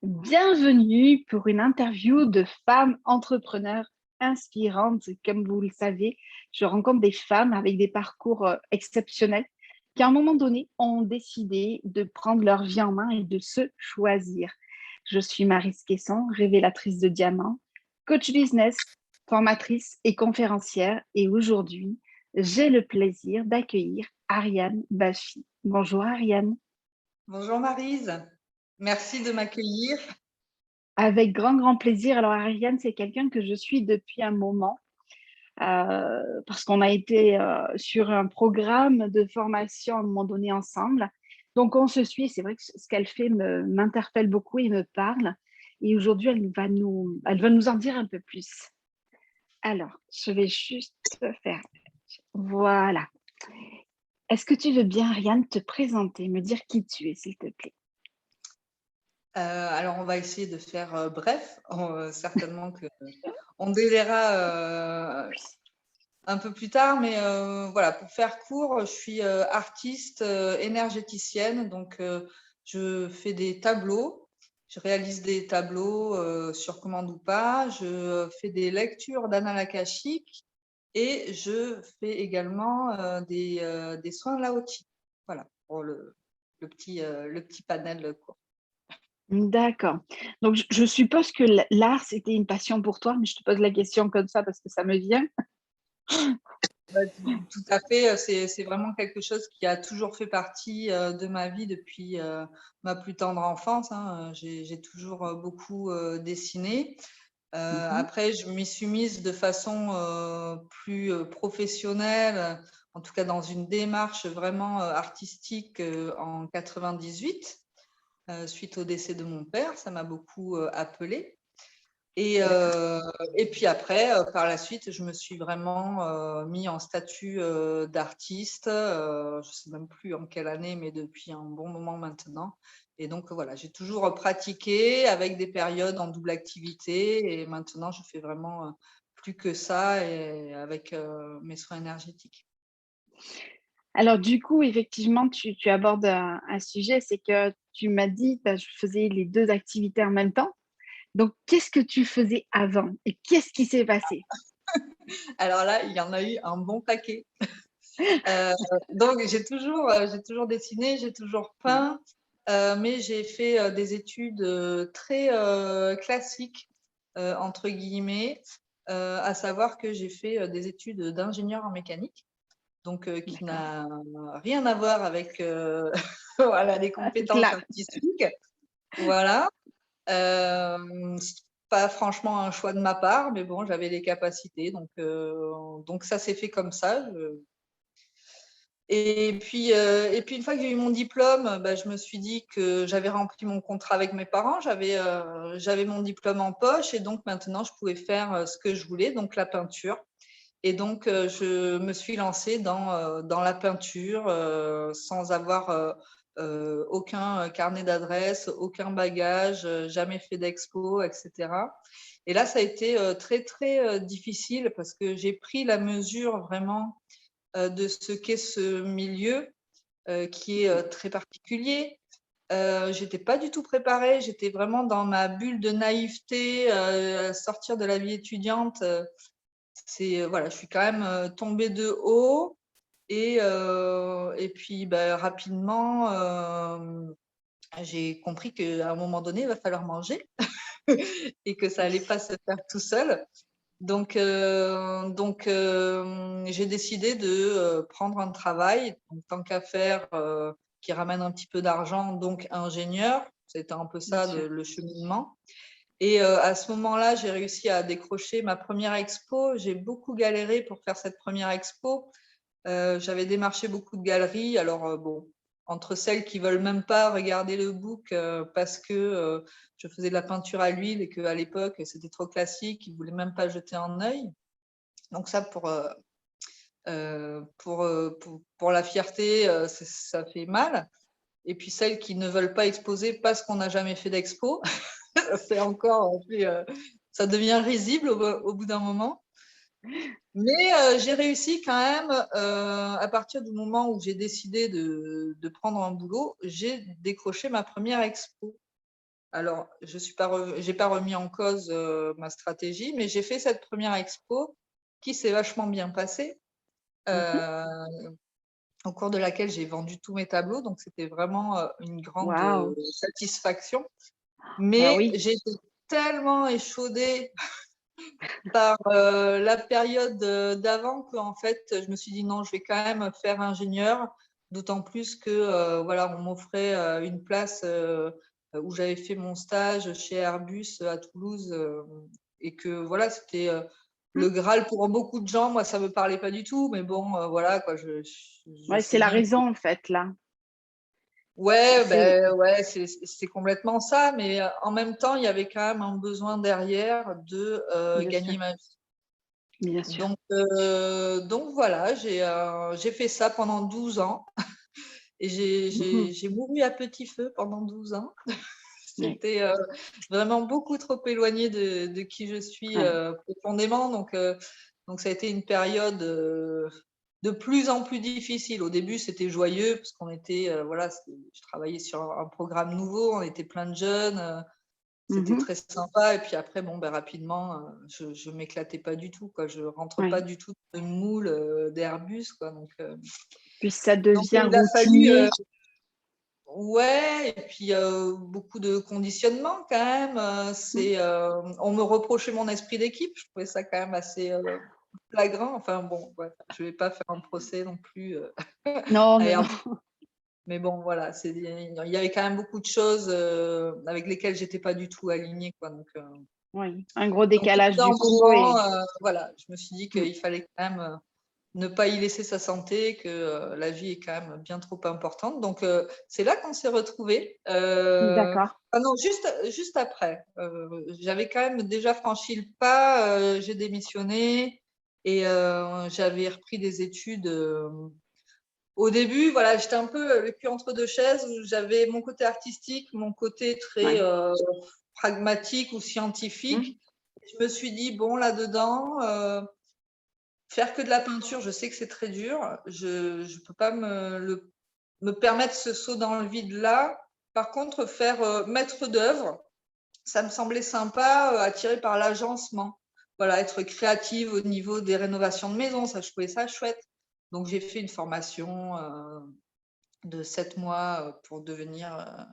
Bienvenue pour une interview de femmes entrepreneurs inspirantes. Comme vous le savez, je rencontre des femmes avec des parcours exceptionnels qui, à un moment donné, ont décidé de prendre leur vie en main et de se choisir. Je suis Maryse Quesson, révélatrice de diamants, coach business, formatrice et conférencière. Et aujourd'hui, j'ai le plaisir d'accueillir Ariane Bachi. Bonjour Ariane. Bonjour Maryse, merci de m'accueillir. Avec grand, grand plaisir. Alors, Ariane, c'est quelqu'un que je suis depuis un moment parce qu'on a été sur un programme de formation à un moment donné ensemble. Donc, on se suit. C'est vrai que ce qu'elle fait m'interpelle beaucoup et me parle. Et aujourd'hui, elle va nous en dire un peu plus. Alors, je vais juste faire. Voilà. Est-ce que tu veux bien, Ariane, te présenter, me dire qui tu es, s'il te plaît? Alors on va essayer de faire bref. Certainement qu'on déverra un peu plus tard, mais voilà, pour faire court, je suis artiste énergéticienne, donc je fais des tableaux, je réalise des tableaux sur commande ou pas, je fais des lectures d'annales akashiques et je fais également des soins Lao-Tzu. Voilà, pour le petit panel court. D'accord. Donc, je suppose que l'art, c'était une passion pour toi, mais je te pose la question comme ça parce que ça me vient. Bah, tout à fait, c'est vraiment quelque chose qui a toujours fait partie de ma vie depuis ma plus tendre enfance, hein. J'ai toujours beaucoup dessiné. Mhm. Après, je m'y suis mise de façon plus professionnelle, en tout cas dans une démarche vraiment artistique en 98, suite au décès de mon père. Ça m'a beaucoup appelée. Et, D'accord. euh, et puis après, par la suite, je me suis vraiment mis en statut d'artiste. Je ne sais même plus en quelle année, mais depuis un bon moment maintenant. Et donc voilà, j'ai toujours pratiqué avec des périodes en double activité. Et maintenant, je fais vraiment plus que ça et avec mes soins énergétiques. Alors, du coup, effectivement, tu abordes un sujet, c'est que tu m'as dit, bah, je faisais les deux activités en même temps. Donc, qu'est-ce que tu faisais avant et qu'est-ce qui s'est passé? Alors là, il y en a eu un bon paquet. Euh, donc j'ai toujours dessiné, j'ai toujours peint, mais j'ai fait des études très classiques entre guillemets, à savoir que j'ai fait des études d'ingénieur en mécanique, donc qui D'accord. n'a rien à voir avec voilà les Avec compétences l'art. artistiques. Voilà. C'est pas franchement un choix de ma part, mais bon, j'avais les capacités, donc ça s'est fait comme ça. Et puis une fois que j'ai eu mon diplôme, bah, je me suis dit que j'avais rempli mon contrat avec mes parents, j'avais mon diplôme en poche et donc maintenant je pouvais faire ce que je voulais, donc la peinture. Et donc je me suis lancée dans la peinture sans avoir aucun carnet d'adresses, aucun bagage, jamais fait d'expo, etc. Et là, ça a été très très difficile parce que j'ai pris la mesure vraiment de ce qu'est ce milieu qui est très particulier. J'étais pas du tout préparée, j'étais vraiment dans ma bulle de naïveté, sortir de la vie étudiante. Voilà, je suis quand même tombée de haut et puis bah, rapidement, j'ai compris qu'à un moment donné, il va falloir manger et que ça allait pas se faire tout seul. Donc, j'ai décidé de prendre un travail, donc, tant qu'à faire, qui ramène un petit peu d'argent, donc ingénieur. C'était un peu Bien ça sûr. le cheminement. Et à ce moment-là, j'ai réussi à décrocher ma première expo. J'ai beaucoup galéré pour faire cette première expo. J'avais démarché beaucoup de galeries. Alors, bon, entre celles qui veulent même pas regarder le book parce que je faisais de la peinture à l'huile et qu'à l'époque, c'était trop classique, ils voulaient même pas jeter un œil. Donc ça, pour la fierté, ça fait mal. Et puis celles qui ne veulent pas exposer parce qu'on n'a jamais fait d'expo, c'est encore plus, ça devient risible au bout d'un moment. Mais j'ai réussi quand même, à partir du moment où j'ai décidé de prendre un boulot, j'ai décroché ma première expo. Alors, j'ai pas remis en cause ma stratégie, mais j'ai fait cette première expo qui s'est vachement bien passée, Mhm. euh, au cours de laquelle j'ai vendu tous mes tableaux, donc c'était vraiment une grande Waouh. satisfaction. Bah Mais oui, j'ai été tellement échaudée par la période d'avant qu'en fait, je me suis dit non, je vais quand même faire ingénieur, d'autant plus que voilà, on m'offrait une place où j'avais fait mon stage chez Airbus à Toulouse et que voilà, c'était mm. le Graal pour beaucoup de gens. Moi, ça me parlait pas du tout, mais bon, voilà quoi, je Ouais, c'est sais la bien. raison en fait là. Ouais, C'est ouais, c'est complètement ça, mais en même temps, il y avait quand même un besoin derrière de bien sûr, gagner ma vie. bien sûr. Donc voilà, j'ai fait ça pendant 12 ans et Mhm. j'ai mouru à petit feu pendant 12 ans. Ouais, C'était vraiment beaucoup trop éloigné de qui je suis ouais. profondément. Donc ça a été une période de plus en plus difficile. Au début, c'était joyeux parce qu'on était, voilà, je travaillais sur un programme nouveau, on était plein de jeunes. C'était Mhm. très sympa. Et puis après, bon, ben, rapidement, je m'éclatais pas du tout, quoi. Je rentre pas Ouais. du tout dans le moule d'Airbus, quoi. Puis ça Donc, devient il a fallu, routinier. ouais, et puis beaucoup de conditionnement quand même. Mm. On me reprochait mon esprit d'équipe. Je trouvais ça quand même assez flagrant. Enfin bon, ouais, je vais pas faire un procès non plus Non, à mais non. Airbus. Mais bon, voilà, il y avait quand même beaucoup de choses avec lesquelles j'étais pas du tout alignée, quoi. Oui, un gros Donc, au bout décalage d'un du coup moment, et voilà, je me suis dit mm. qu'il fallait quand même ne pas y laisser sa santé, que la vie est quand même bien trop importante. Donc, c'est là qu'on s'est retrouvés. D'accord. Ah non, juste après. J'avais quand même déjà franchi le pas, j'ai démissionné et j'avais repris des études. Au début, voilà, j'étais un peu le cul entre deux chaises où j'avais mon côté artistique, mon côté très Ouais. pragmatique ou Mm. scientifique. Je me suis dit, bon, là-dedans, faire que de la peinture, je sais que c'est très dur. Je ne peux pas me permettre ce saut dans le vide là. Par contre, faire maître d'œuvre, ça me semblait sympa, attiré par l'agencement. Voilà, être créative au niveau des rénovations de maison, ça, je trouvais ça chouette. Donc, j'ai fait une formation de 7 mois pour devenir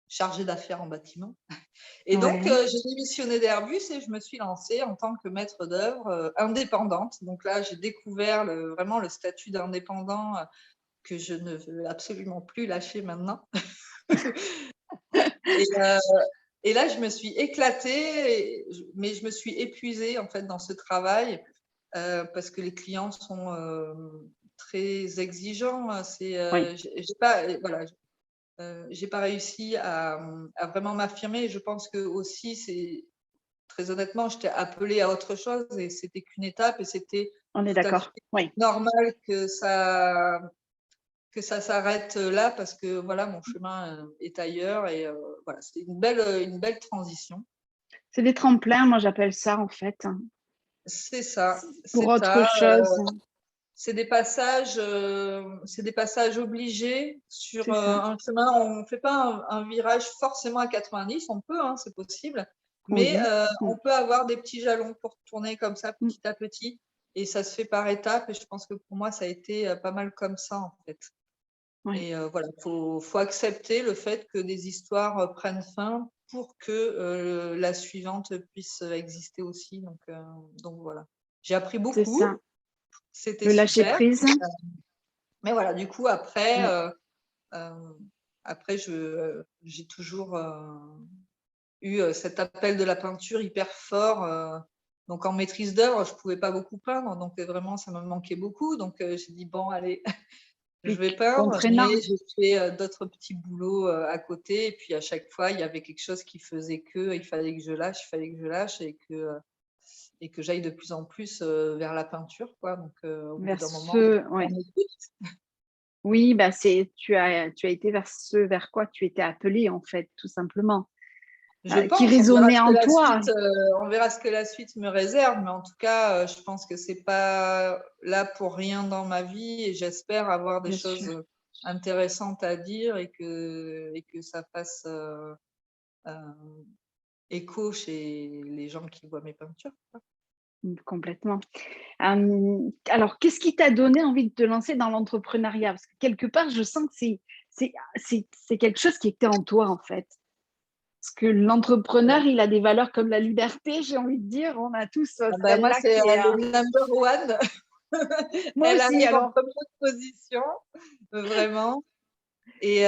chargée d'affaires en bâtiment. Et donc, Ouais. j'ai démissionné d'Airbus et je me suis lancée en tant que maître d'œuvre indépendante. Donc là, j'ai découvert vraiment le statut d'indépendant que je ne veux absolument plus lâcher maintenant. Et, euh, et là, je me suis éclatée, mais je me suis épuisée en fait dans ce travail parce que les clients sont très exigeants. Oui, J'ai pas, voilà, j'ai pas réussi à vraiment m'affirmer. Je pense que aussi, c'est très honnêtement, j'étais appelée à autre chose et c'était qu'une étape et c'était on est tout à fait d'accord. Oui. normal que ça s'arrête là parce que voilà, mon chemin est ailleurs et voilà, c'était une belle transition. C'est des tremplins, moi j'appelle ça en fait. C'est Pour autre ça. chose. C'est des passages obligés sur C'est ça. un chemin. On ne fait pas un virage forcément à 90, on peut, hein, c'est possible, mais Oui. Mm. on peut avoir des petits jalons pour tourner comme ça Mm. petit à petit, et ça se fait par étapes. Et je pense que pour moi, ça a été pas mal comme ça en fait. Oui, Et voilà, faut accepter le fait que des histoires prennent fin pour que la suivante puisse exister aussi. Donc voilà. J'ai appris c'est beaucoup, ça. c'était Le lâcher super. prise. Mais voilà, du coup, après, Oui. après j'ai toujours eu cet appel de la peinture hyper fort. Donc en maîtrise d'œuvre, je pouvais pas beaucoup peindre, donc vraiment ça me manquait beaucoup. Donc j'ai dit bon, allez, je Puis vais peindre, mais contraignant. j'ai fait d'autres petits boulots à côté. Et puis à chaque fois, il y avait quelque chose qui faisait que il fallait que je lâche, il fallait que je lâche et que j'aille de plus en plus vers la peinture, quoi. Donc au bout Vers d'un moment, ce. on Oui. écoute. Oui, bah c'est tu as été vers ce vers quoi tu étais appelé en fait, tout simplement. Je Qui pense, résonnait en toi. on verra ce que la suite me réserve, mais en tout cas, je pense que c'est pas là pour rien dans ma vie et j'espère avoir des Bien sûr. choses intéressantes à dire et que ça fasse écho chez les gens qui voient mes peintures, quoi. Complètement. Alors, qu'est-ce qui t'a donné envie de te lancer dans l'entrepreneuriat? Parce que quelque part, je sens que c'est quelque chose qui était en toi, en fait. Parce que l'entrepreneur, il a des valeurs comme la liberté, j'ai envie de dire. On a tous Moi, celle-là c'est qui est... le number one. Moi Elle aussi, arrive en alors. première position, vraiment. Et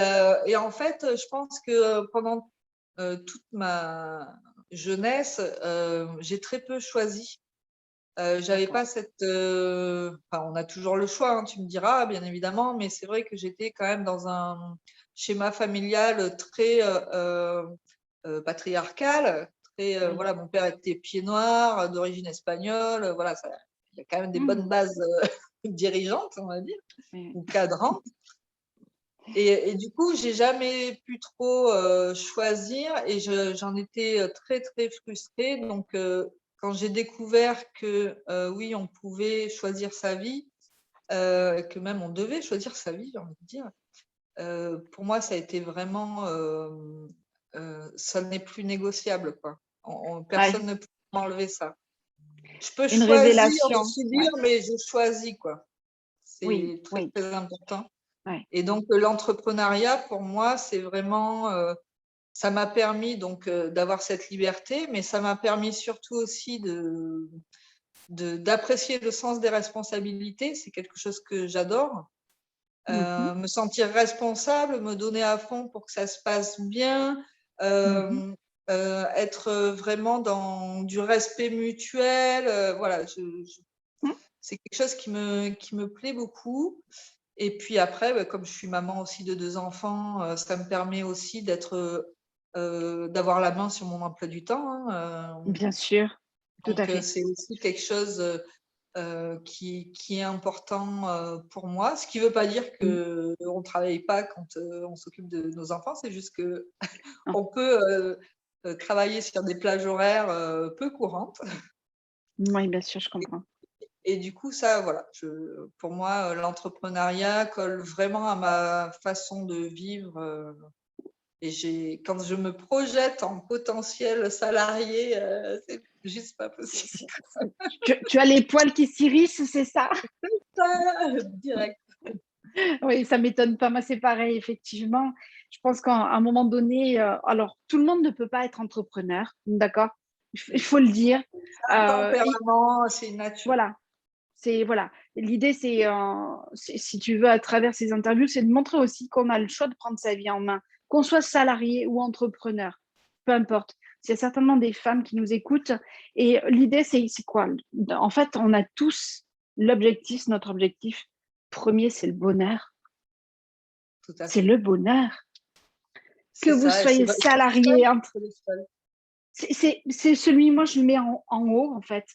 en fait, je pense que pendant toute ma jeunesse, j'ai très peu choisi. J'avais D'accord. pas cette. Enfin, on a toujours le choix, hein, tu me diras, bien évidemment, mais c'est vrai que j'étais quand même dans un schéma familial très patriarcal. Très, Oui. voilà, mon père était pied noir, d'origine espagnole. Voilà, il y a quand même des bonnes Mmh. bases dirigeantes, on va dire, Oui. ou cadrantes. Et du coup, j'ai jamais pu trop choisir et j'en étais très, très frustrée. Donc, quand j'ai découvert que oui, on pouvait choisir sa vie, que même on devait choisir sa vie, j'ai envie de dire, pour moi, ça a été vraiment, ça n'est plus négociable, quoi. Ouais, Personne ne peut m'enlever ça. Je peux une choisir de révélation. subir, Ouais. mais je choisis, quoi. Oui, C'est très, oui. très important. Ouais. Et donc, l'entrepreneuriat, pour moi, c'est vraiment, ça m'a permis donc d'avoir cette liberté, mais ça m'a permis surtout aussi d'apprécier le sens des responsabilités. C'est quelque chose que j'adore. Mhm, Me sentir responsable, me donner à fond pour que ça se passe bien, mhm, être vraiment dans du respect mutuel. Voilà, mhm. c'est quelque chose qui me plaît beaucoup. Et puis après, comme je suis maman aussi de 2 enfants, ça me permet aussi d'avoir la main sur mon emploi du temps, hein, Bien sûr, tout à donc fait. c'est aussi quelque chose, qui est important, pour moi. Ce qui ne veut pas dire Mm. qu'on ne travaille pas quand, on s'occupe de nos enfants. C'est juste Non. qu'on peut, travailler sur des plages horaires, peu courantes. Oui, bien sûr, je comprends. Et du coup, ça, voilà, pour moi, l'entrepreneuriat colle vraiment à ma façon de vivre. Et quand je me projette en potentiel salarié, c'est juste pas possible. Tu as les poils qui s'irissent, c'est ça? Direct. Oui, ça m'étonne pas. Moi, c'est pareil, effectivement. Je pense qu'à un moment donné, alors tout le monde ne peut pas être entrepreneur, d'accord? Il faut le dire. C'est un Et tempérament, c'est une nature. voilà, c'est voilà. L'idée, si tu veux, à travers ces interviews, c'est de montrer aussi qu'on a le choix de prendre sa vie en main, qu'on soit salarié ou entrepreneur, peu importe. C'est certainement des femmes qui nous écoutent. Et l'idée, c'est quoi? En fait, on a tous l'objectif, notre objectif premier, c'est le bonheur. Tout à C'est fait. le bonheur. Que C'est vous ça. Et c'est soyez vrai, c'est le seul. salarié, C'est le seul. c'est celui, moi, je le mets en haut, en fait.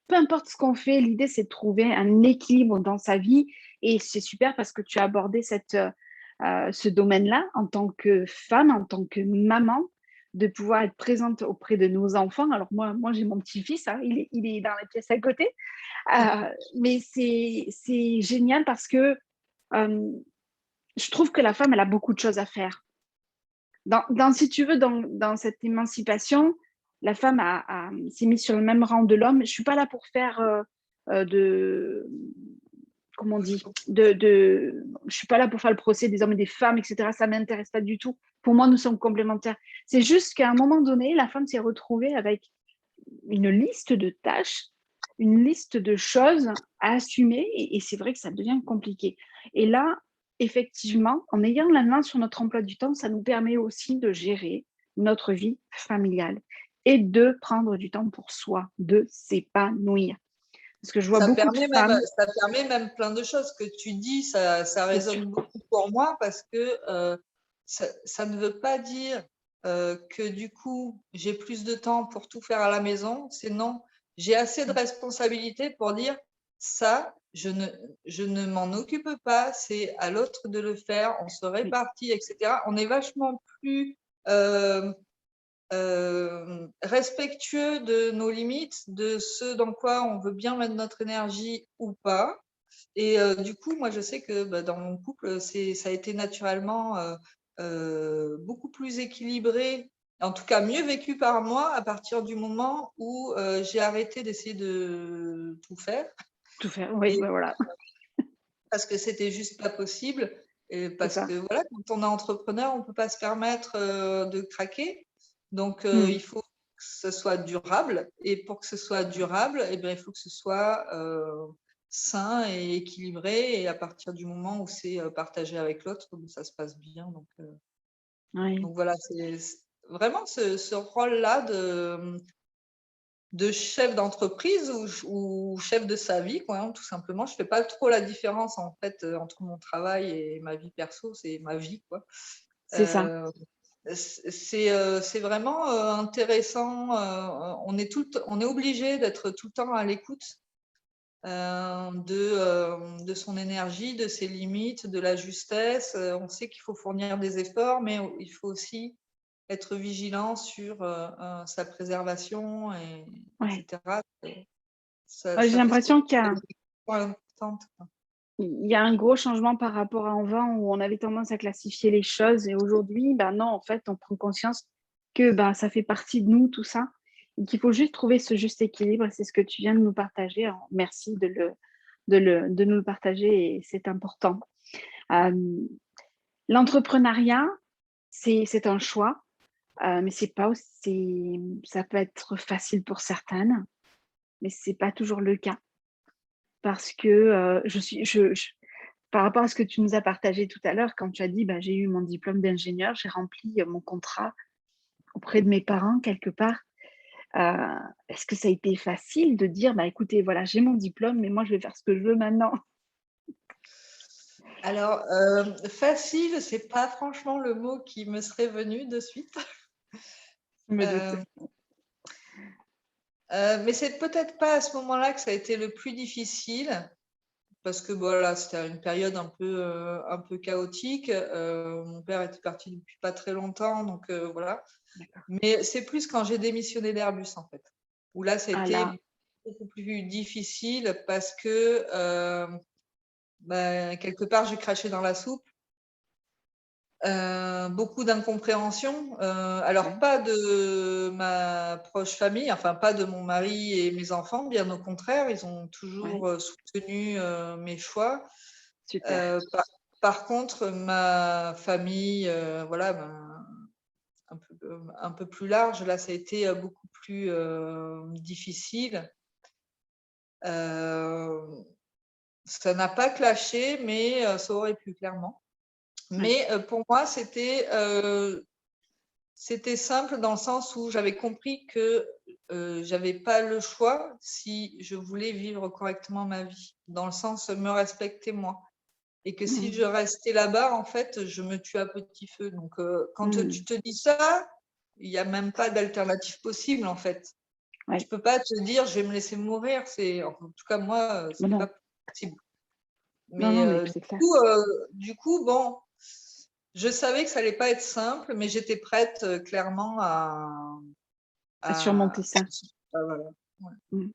Peu importe ce qu'on fait, l'idée, c'est de trouver un équilibre dans sa vie. Et c'est super parce que tu as abordé ce domaine-là en tant que femme, en tant que maman, de pouvoir être présente auprès de nos enfants. Alors, moi j'ai mon petit-fils, hein, il est dans la pièce à côté. Mais c'est génial parce que je trouve que la femme, elle a beaucoup de choses à faire. Si tu veux, dans cette émancipation, la femme s'est mise sur le même rang de l'homme. Je ne suis pas là pour faire de. Comment on dit je ne suis pas là pour faire le procès des hommes et des femmes, etc. Ça ne m'intéresse pas du tout. Pour moi, nous sommes complémentaires. C'est juste qu'à un moment donné, la femme s'est retrouvée avec une liste de tâches, une liste de choses à assumer, et c'est vrai que ça devient compliqué. Et là, effectivement, en ayant la main sur notre emploi du temps, ça nous permet aussi de gérer notre vie familiale et de prendre du temps pour soi, de s'épanouir. Parce que je vois beaucoup de femmes, Ça permet même plein de choses que tu dis, ça bien sûr, résonne beaucoup pour moi parce que ça ne veut pas dire que du coup, j'ai plus de temps pour tout faire à la maison. C'est non, j'ai assez de responsabilités pour dire ça, je ne m'en occupe pas, c'est à l'autre de le faire, on se oui, répartit, etc. On est vachement plus euh, respectueux de nos limites, de ce dans quoi on veut bien mettre notre énergie ou pas. Et du coup, moi, je sais que dans mon couple, ça a été naturellement beaucoup plus équilibré en tout cas mieux vécu par moi à partir du moment où j'ai arrêté d'essayer de tout faire. Tout faire, oui, Et ben voilà, parce que c'était juste pas possible. Et c'est parce ça. que voilà, quand on est entrepreneur, on peut pas se permettre de craquer. Donc Hmm. il faut que ce soit durable. Et pour que ce soit durable, eh bien, il faut que ce soit sain et équilibré. Et à partir du moment où c'est partagé avec l'autre, ça se passe bien. Oui, Donc voilà, c'est vraiment ce rôle-là de chef d'entreprise ou chef de sa vie, quoi, hein, tout simplement. Je ne fais pas trop la différence en fait entre mon travail et ma vie perso, c'est ma vie, quoi. c'est ça. Euh, c'est vraiment intéressant. On est obligé d'être tout le temps à l'écoute de son énergie, de ses limites, de la justesse. On sait qu'il faut fournir des efforts, mais il faut aussi être vigilant sur sa préservation, Ouais. etc. Ouais, j'ai Ça fait l'impression qu'il partie de la vie importante. y a un gros changement par rapport à avant où on avait tendance à classifier les choses et aujourd'hui, ben non, en fait, on prend conscience que ben, ça fait partie de nous, tout ça, et qu'il faut juste trouver ce juste équilibre. C'est ce que tu viens de nous partager. Alors, merci de nous le partager et c'est important. Euh, L'entrepreneuriat, c'est un choix, mais c'est pas aussi, ça peut être facile pour certaines, mais c'est pas toujours le cas parce que par rapport à ce que tu nous as partagé tout à l'heure, quand tu as dit bah, j'ai eu mon diplôme d'ingénieur, j'ai rempli mon contrat auprès de mes parents quelque part. Euh, Est-ce que ça a été facile de dire bah, écoutez, voilà, j'ai mon diplôme, mais moi je vais faire ce que je veux maintenant? Alors, facile, c'est pas franchement le mot qui me serait venu de suite. Je me doute. Euh, mais c'est peut-être pas à ce moment-là que ça a été le plus difficile, parce que voilà, c'était une période un peu chaotique. Mon père était parti depuis pas très longtemps, donc voilà. D'accord. Mais c'est plus quand j'ai démissionné d'Airbus, en fait, où là, ça a Ah là, été beaucoup plus difficile parce que quelque part, j'ai craché dans la soupe. Beaucoup d'incompréhension. Alors, ouais. pas de ma proche famille, enfin, pas de mon mari et mes enfants, bien au contraire, ils ont Ouais, toujours soutenu mes choix. super. Euh, par, par contre, ma famille, voilà, un peu plus large, là, ça a été beaucoup plus difficile. Euh, Ça n'a pas clashé, mais ça aurait pu, clairement. Ouais. Mais pour moi, c'était simple dans le sens où j'avais compris que j'avais pas le choix si je voulais vivre correctement ma vie, dans le sens me respecter moi. Et que si je Mhm. restais là-bas, en fait, je me tue à petit feu. Donc, quand tu Mhm. te dis ça, il n'y a même pas d'alternative possible, en fait. Tu Ouais. peux pas te dire, je vais me laisser mourir. En tout cas, moi, Mais c'est non, pas possible. non, Mais non, mais c'est clair. du coup, bon, je savais que ça allait pas être simple, mais j'étais prête clairement À surmonter à ça. voilà. Ouais. Mhm.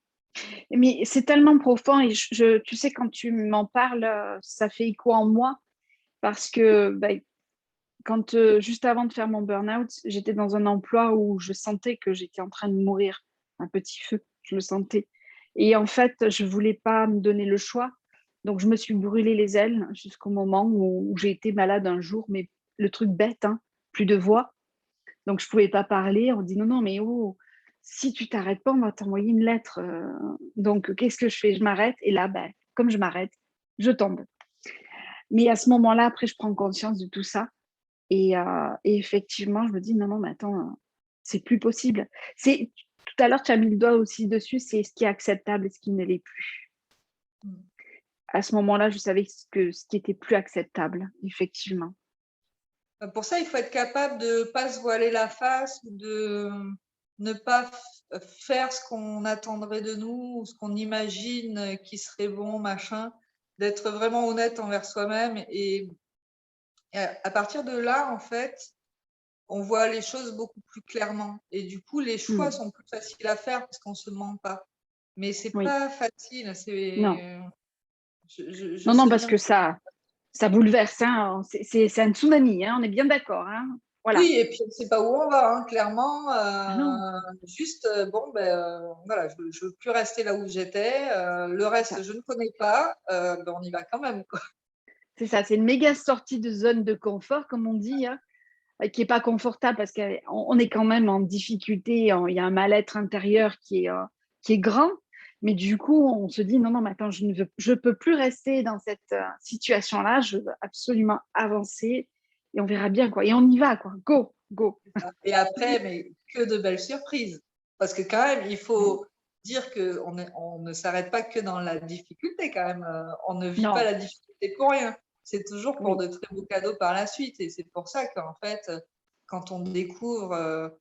Mais c'est tellement profond et tu sais, quand tu m'en parles, ça fait écho en moi parce que bah, quand juste avant de faire mon burn-out, j'étais dans un emploi où je sentais que j'étais en train de mourir, un petit feu, je le sentais. Et en fait, je voulais pas me donner le choix, donc je me suis brûlé les ailes jusqu'au moment où j'ai été malade un jour, mais le truc bête, hein, plus de voix, donc je pouvais pas parler. On dit non, non, mais oh, si tu t'arrêtes pas, on va t'envoyer une lettre. Donc qu'est-ce que je fais? Je m'arrête et là, ben, comme je m'arrête, je tombe. Mais à ce moment-là, après, je prends conscience de tout ça. Et effectivement, je me dis, non, non, mais attends, c'est plus possible. Tout à l'heure, tu as mis le doigt aussi dessus, c'est ce qui est acceptable et ce qui ne l'est plus. À ce moment-là, je savais ce qui était plus acceptable, effectivement. Pour ça, il faut être capable de pas se voiler la face, de ne pas faire ce qu'on attendrait de nous, ou ce qu'on imagine qui serait bon, machin, d'être vraiment honnête envers soi-même. Et à partir de là, en fait, on voit les choses beaucoup plus clairement. Et du coup, les choix Hmm. sont plus faciles à faire parce qu'on se ment pas. Mais c'est Oui, pas facile. non. Je Non, non, sais parce bien que que ça bouleverse. Hein. C'est un tsunami, hein, on est bien d'accord. Hein. Voilà. Oui, et puis on ne sait pas où on va, hein, clairement. Ah non, Juste, bon, ben, voilà, je ne veux plus rester là où j'étais. Le c'est reste, ça. je ne connais pas. Ben, on y va quand même, quoi. C'est ça, c'est une méga sortie de zone de confort, comme on dit, hein, qui est pas confortable parce qu'on est quand même en difficulté, il y a un mal-être intérieur qui est grand, mais du coup, on se dit non, non, mais attends, je peux plus rester dans cette situation-là, je veux absolument avancer et on verra bien, quoi. Et on y va, quoi. Go, go. Et après, mais que de belles surprises. Parce que quand même, il faut dire qu'on ne s'arrête pas que dans la difficulté, quand même. On ne vit pas Non, la difficulté pour rien. C'est toujours pour oui, de très beaux cadeaux par la suite. Et c'est pour ça qu'en fait, quand on découvre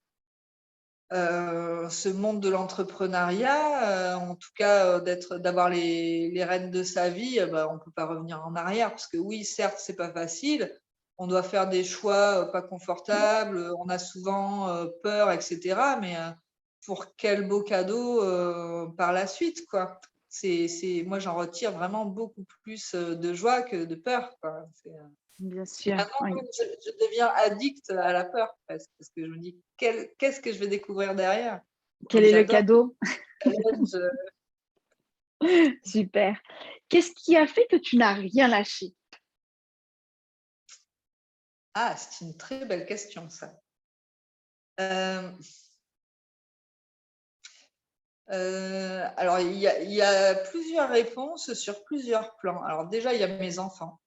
ce monde de l'entrepreneuriat, en tout cas d'avoir les rênes de sa vie, bah, on ne peut pas revenir en arrière. Parce que oui, certes, c'est pas facile. On doit faire des choix pas confortables. On a souvent peur, etc. Mais pour quel beau cadeau par la suite, quoi. Moi, j'en retire vraiment beaucoup plus de joie que de peur, quoi. bien Et sûr, maintenant, oui. même, je deviens addict à la peur, presque, parce que je me dis, qu'est-ce que je vais découvrir derrière? Quel Donc, est le j'adore cadeau? le challenge. Super. Qu'est-ce qui a fait que tu n'as rien lâché? Ah, c'est une très belle question, ça. Euh, alors, il y a plusieurs réponses sur plusieurs plans. Alors, déjà, il y a mes enfants.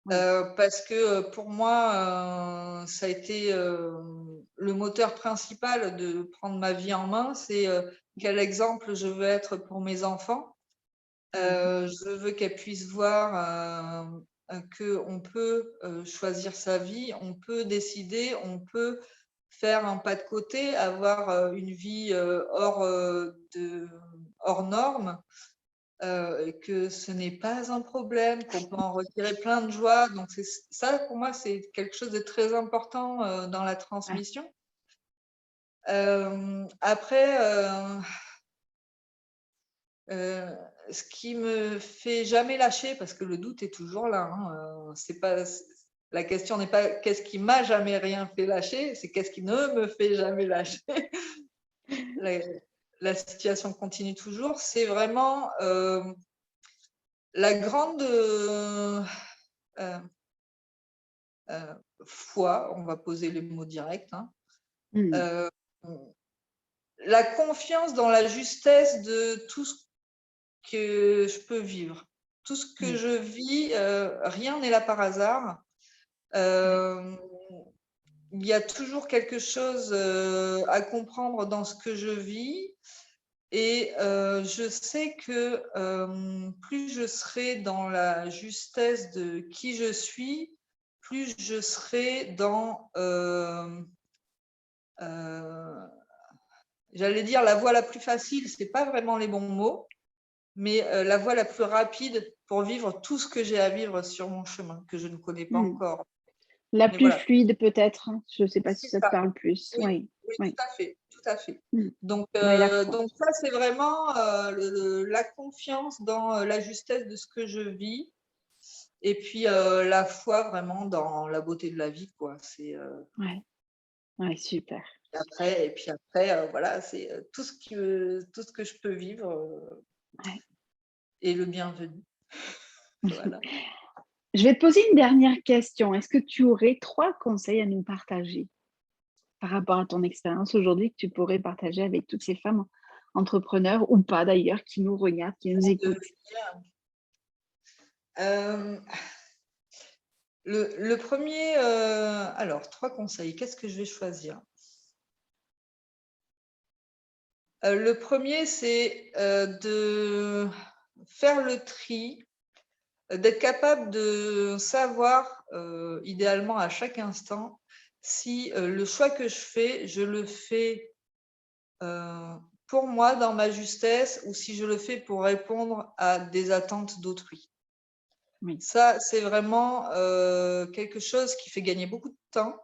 Oui. Parce que pour moi, ça a été le moteur principal de prendre ma vie en main. C'est quel exemple je veux être pour mes enfants. Mhm. Je veux qu'elles puissent voir qu'on peut choisir sa vie, on peut décider, on peut faire un pas de côté, avoir une vie hors norme, et que ce n'est pas un problème, qu'on peut en retirer plein de joie. Donc ça, pour moi, c'est quelque chose de très important dans la Ouais. transmission. Après, ce qui me fait jamais lâcher, parce que le doute est toujours là, hein, c'est pas, la question n'est pas qu'est-ce qui m'a jamais rien fait lâcher, c'est qu'est-ce qui ne me fait jamais lâcher. la, la situation continue toujours. C'est vraiment la grande euh, foi, on va poser les mots directs, hein, Mhm. euh, la confiance dans la justesse de tout ce que je peux vivre. Tout ce que Oui. je vis, rien n'est là par hasard. Ouais. Euh, il y a toujours quelque chose à comprendre dans ce que je vis. Et je sais que plus je serai dans la justesse de qui je suis, plus je serai dans, j'allais dire, la voie la plus facile, ce n'est pas vraiment les bons mots, mais la voie la plus rapide pour vivre tout ce que j'ai à vivre sur mon chemin, que je ne connais pas Mhm. encore. La Mais plus voilà, fluide peut-être, hein. Je ne sais pas si c'est ça te ça. parle plus. Oui, Oui, oui, oui. tout à fait, tout à fait. Mhm. Donc, Oui, la foi. donc ça, c'est vraiment la confiance dans la justesse de ce que je vis, et puis la foi vraiment dans la beauté de la vie, quoi. Ouais, ouais, super. Et puis après, voilà, c'est tout ce que je peux vivre Ouais. est le bienvenu. Voilà. Je vais te poser une dernière question. Est-ce que tu aurais 3 conseils à nous partager par rapport à ton expérience aujourd'hui que tu pourrais partager avec toutes ces femmes entrepreneurs ou pas d'ailleurs qui nous regardent, qui nous De écoutent? Euh, le premier, alors, 3 conseils, qu'est-ce que je vais choisir? Le premier, c'est de faire le tri, d'être capable de savoir, idéalement à chaque instant, si le choix que je fais, je le fais pour moi, dans ma justesse, ou si je le fais pour répondre à des attentes d'autrui. Oui. Ça, c'est vraiment quelque chose qui fait gagner beaucoup de temps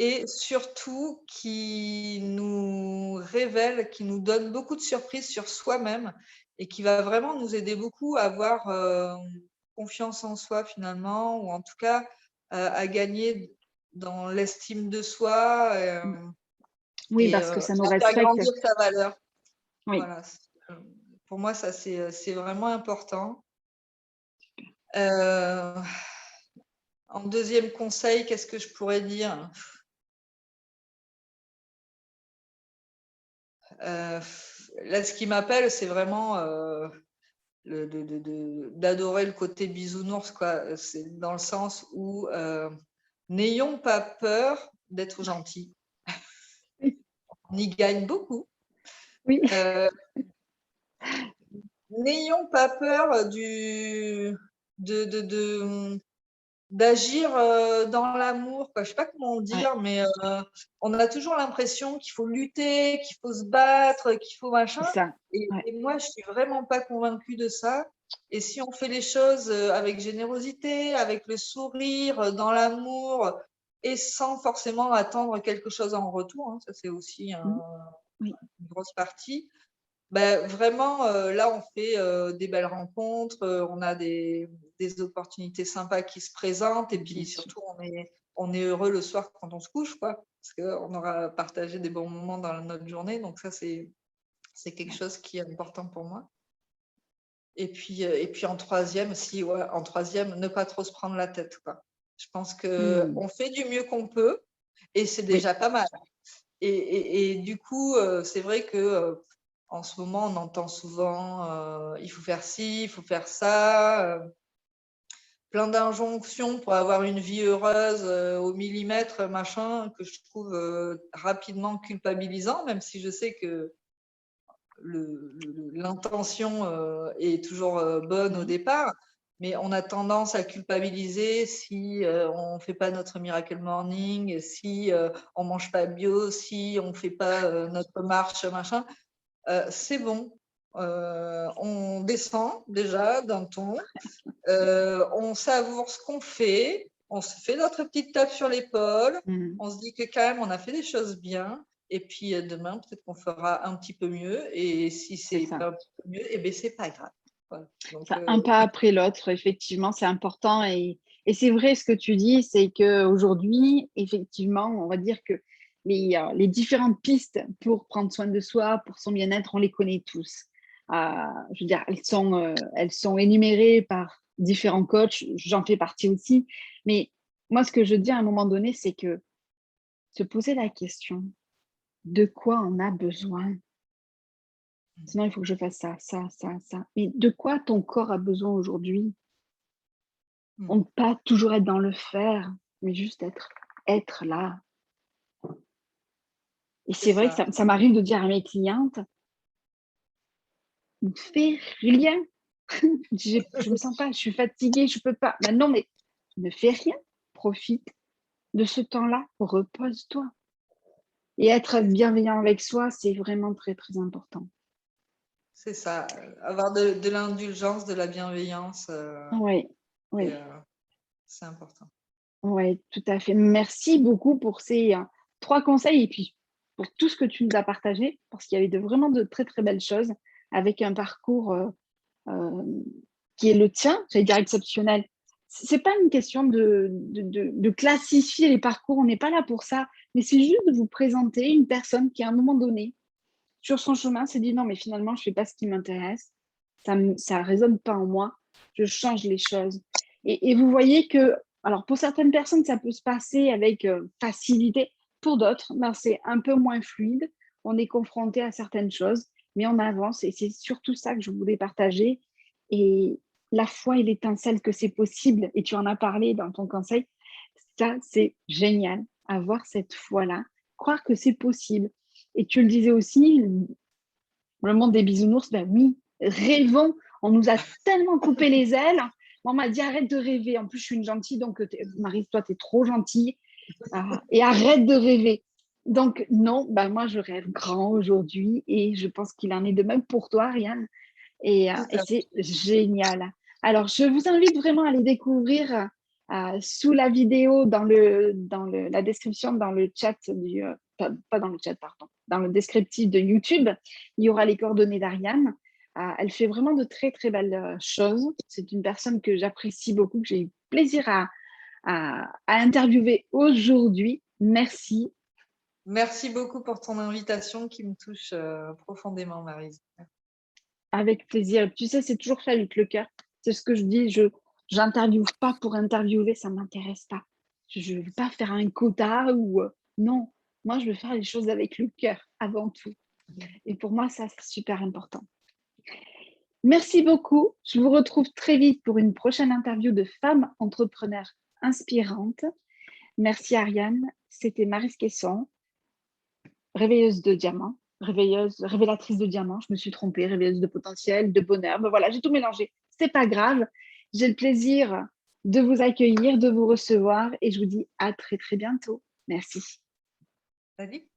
et surtout qui nous révèle, qui nous donne beaucoup de surprises sur soi-même et qui va vraiment nous aider beaucoup à avoir confiance en soi finalement, ou en tout cas à gagner dans l'estime de soi Oui, parce que ça nous à faire respecte. grandir sa valeur. Oui. Voilà. Pour moi, ça, c'est vraiment important. En deuxième conseil, qu'est-ce que je pourrais dire? Là, ce qui m'appelle, c'est vraiment d'adorer le côté bisounours, quoi. C'est dans le sens où n'ayons pas peur d'être gentils. On y gagne beaucoup. Oui. N'ayons pas peur d'agir dans l'amour. Je ne sais pas comment dire, mais on a toujours l'impression qu'il faut lutter, qu'il faut se battre, qu'il faut machin. Ça. Et moi, je ne suis vraiment pas convaincue de ça. Et si on fait les choses avec générosité, avec le sourire, dans l'amour, et sans forcément attendre quelque chose en retour, ça c'est aussi une grosse partie, vraiment, là, on fait des belles rencontres, on a des opportunités sympas qui se présentent et puis surtout, on est heureux le soir quand on se couche, quoi, parce qu'on aura partagé des bons moments dans notre journée. Donc ça, c'est quelque chose qui est important pour moi. Et puis en troisième, ne pas trop se prendre la tête, quoi. Je pense qu'on fait du mieux qu'on peut et c'est déjà pas mal. Et du coup, c'est vrai que en ce moment, on entend souvent il faut faire ci, il faut faire ça, plein d'injonctions pour avoir une vie heureuse au millimètre, machin, que je trouve rapidement culpabilisant, même si je sais que l'intention est toujours bonne au départ. Mais on a tendance à culpabiliser si on ne fait pas notre Miracle Morning, si on ne mange pas bio, si on ne fait pas notre marche, machin. C'est bon. On descend déjà d'un ton. On savoure ce qu'on fait. On se fait notre petite tape sur l'épaule. On se dit que quand même, on a fait des choses bien. Et puis demain, peut-être qu'on fera un petit peu mieux. Et si c'est pas un petit peu mieux, eh bien, c'est pas grave. Voilà. Donc, un pas après l'autre, effectivement, c'est important. Et c'est vrai ce que tu dis, c'est qu'aujourd'hui, effectivement, on va dire que les différentes pistes pour prendre soin de soi, pour son bien-être, on les connaît tous. Je veux dire, elles sont énumérées par différents coachs, j'en fais partie aussi. Mais moi, ce que je dis à un moment donné, c'est que se poser la question, de quoi on a besoin? Sinon, il faut que je fasse ça, ça, ça, ça. Mais de quoi ton corps a besoin aujourd'hui? On ne peut pas toujours être dans le faire, mais juste être là. Et c'est vrai que ça m'arrive de dire à mes clientes, ne fais rien. Je me sens pas, je suis fatiguée, je peux pas. Ben non, mais ne fais rien. Profite de ce temps-là, repose-toi. Et être bienveillant avec soi, c'est vraiment très, très important. C'est ça, avoir de l'indulgence, de la bienveillance. Oui, oui. C'est important. Oui, tout à fait. Merci beaucoup pour ces 3 conseils et puis pour tout ce que tu nous as partagé, parce qu'il y avait vraiment de très, très belles choses avec un parcours qui est le tien, j'allais dire exceptionnel. Ce n'est pas une question de classifier les parcours, on n'est pas là pour ça, mais c'est juste de vous présenter une personne qui, à un moment donné, sur son chemin, s'est dit non, mais finalement, je ne fais pas ce qui m'intéresse, ça ne résonne pas en moi, je change les choses. Et vous voyez que, alors pour certaines personnes, ça peut se passer avec facilité, pour d'autres, ben, c'est un peu moins fluide, on est confronté à certaines choses, mais on avance et c'est surtout ça que je voulais partager. Et la foi et l'étincelle que c'est possible, et tu en as parlé dans ton conseil, ça c'est génial, avoir cette foi-là, croire que c'est possible. Et tu le disais aussi, le monde des bisounours, ben oui, rêvons. On nous a tellement coupé les ailes. On m'a dit arrête de rêver. En plus, je suis une gentille, donc Marie, toi, tu es trop gentille. Et arrête de rêver. Donc, non, ben moi, je rêve grand aujourd'hui et je pense qu'il en est de même pour toi, Ariane. Et c'est génial. Alors, je vous invite vraiment à aller découvrir sous la vidéo, la description, dans le chat pas dans le chat, pardon, dans le descriptif de YouTube, il y aura les coordonnées d'Ariane. Elle fait vraiment de très, très belles choses. C'est une personne que j'apprécie beaucoup, que j'ai eu plaisir à interviewer aujourd'hui. Merci. Merci beaucoup pour ton invitation qui me touche profondément, Maryse. Avec plaisir. Tu sais, c'est toujours fait avec le cœur. C'est ce que je dis. Je n'interviewe pas pour interviewer, ça ne m'intéresse pas. Je ne veux pas faire un quota ou non. Moi, je veux faire les choses avec le cœur avant tout. Et pour moi, ça, c'est super important. Merci beaucoup. Je vous retrouve très vite pour une prochaine interview de femmes entrepreneurs inspirantes. Merci Ariane. C'était Maryse Caisson, réveilleuse de diamants, révélatrice de diamants. Je me suis trompée, réveilleuse de potentiel, de bonheur. Mais voilà, j'ai tout mélangé. C'est pas grave. J'ai le plaisir de vous accueillir, de vous recevoir et je vous dis à très très bientôt. Merci. Salut.